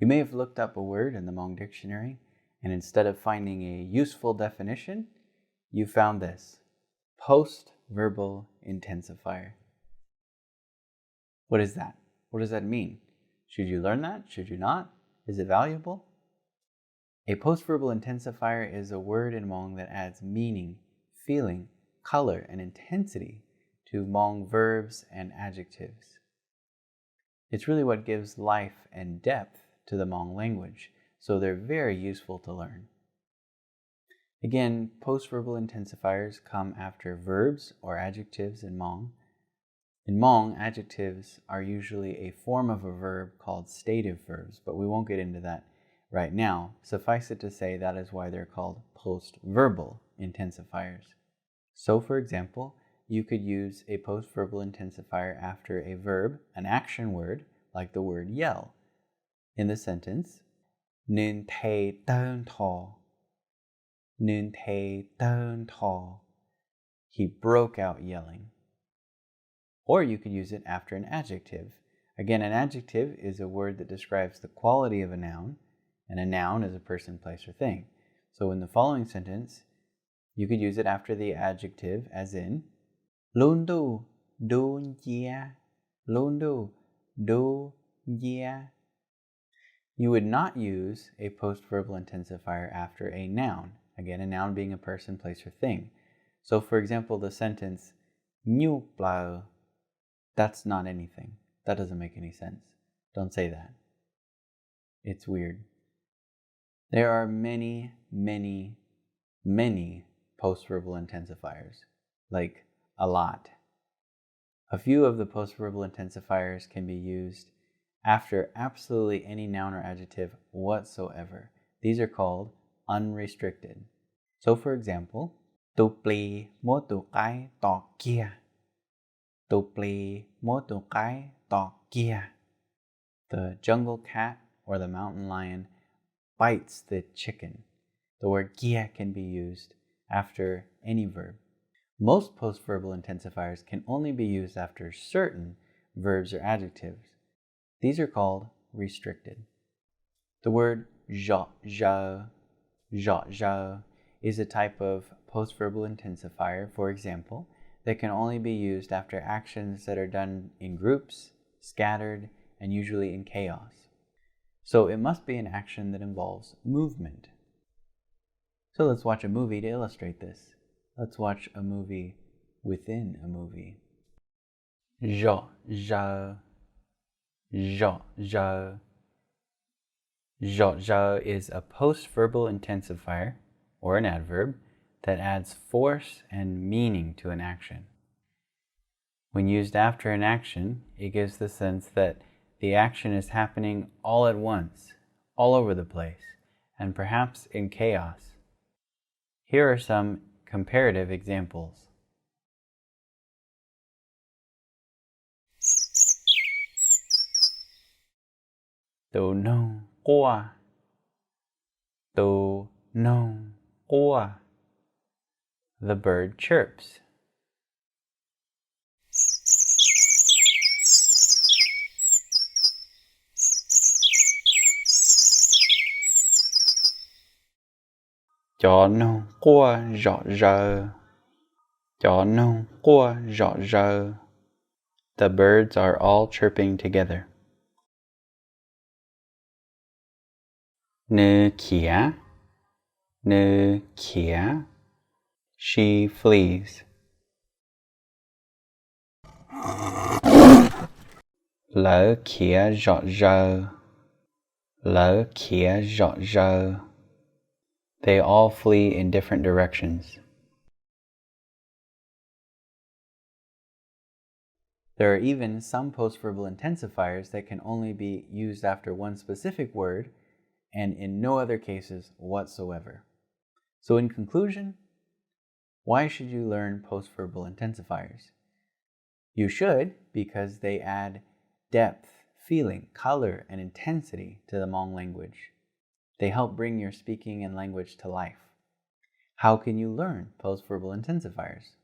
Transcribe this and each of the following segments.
You may have looked up a word in the Hmong dictionary, and instead of finding a useful definition, you found this: post-verbal intensifier. What is that? What does that mean? Should you learn that? Should you not? Is it valuable? A post-verbal intensifier is a word in Hmong that adds meaning, feeling, color, and intensity to Hmong verbs and adjectives. It's really what gives life and depth to the Hmong language, so they're very useful to learn. Again, post-verbal intensifiers come after verbs or adjectives in Hmong. In Hmong, adjectives are usually a form of a verb called stative verbs, but we won't get into that right now. Suffice it to say that is why they're called post-verbal intensifiers. So, for example, you could use a post-verbal intensifier after a verb, an action word, like the word yell. In the sentence, Nun thay tơn thò. Nun thay tơn thò. He broke out yelling. Or you could use it after an adjective. Again, an adjective is a word that describes the quality of a noun, and a noun is a person, place, or thing. So in the following sentence, you could use it after the adjective, as in Lun du du gia. Lun du du gia. You would not use a post-verbal intensifier after a noun. Again, a noun being a person, place, or thing. So for example, the sentence Nhu plao. That's not anything. That doesn't make any sense. Don't say that. It's weird. There are many, many, many post-verbal intensifiers. Like a lot. A few of the post-verbal intensifiers can be used after absolutely any noun or adjective whatsoever. These are called unrestricted. So for example, Tu pli mo tu kai to kia. Tu pli mo tu kai to kia. The jungle cat or the mountain lion bites the chicken. The word kia can be used after any verb. Most post-verbal intensifiers can only be used after certain verbs or adjectives. These are called restricted. The word zha zha, zha zha is a type of post-verbal intensifier, for example, that can only be used after actions that are done in groups, scattered, and usually in chaos. So it must be an action that involves movement. So let's watch a movie to illustrate this. Let's watch a movie within a movie. Zha zha. Zha zha. Zha zha is a post-verbal intensifier, or an adverb, that adds force and meaning to an action. When used after an action, it gives the sense that the action is happening all at once, all over the place, and perhaps in chaos. Here are some comparative examples. Tu nong qua. Tu nong qua. The bird chirps. Chó nong qua rõ rờ. Chó nong qua rõ rờ. The birds are all chirping together. Nư khía. Nư khía. She flees. Lỡ khía rõ rờ. Lỡ khía rõ rờ. They all flee in different directions. There are even some post-verbal intensifiers that can only be used after one specific word and in no other cases whatsoever. So in conclusion, why should you learn post-verbal intensifiers? You should because they add depth, feeling, color, and intensity to the Hmong language. They help bring your speaking and language to life. How can you learn post-verbal intensifiers?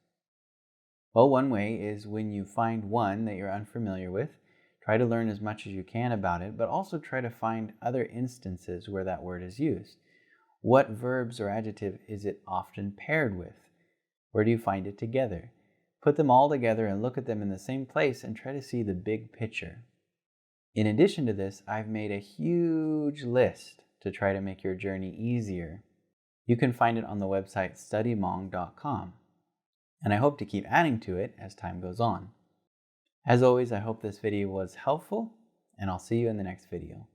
Well, one way is when you find one that you're unfamiliar with, Try to learn as much as you can about it, but also try to find other instances where that word is used. What verbs or adjective is it often paired with? Where do you find it together? Put them all together and look at them in the same place and try to see the big picture. In addition to this, I've made a huge list to try to make your journey easier. You can find it on the website studymong.com, and I hope to keep adding to it as time goes on. As always, I hope this video was helpful, and I'll see you in the next video.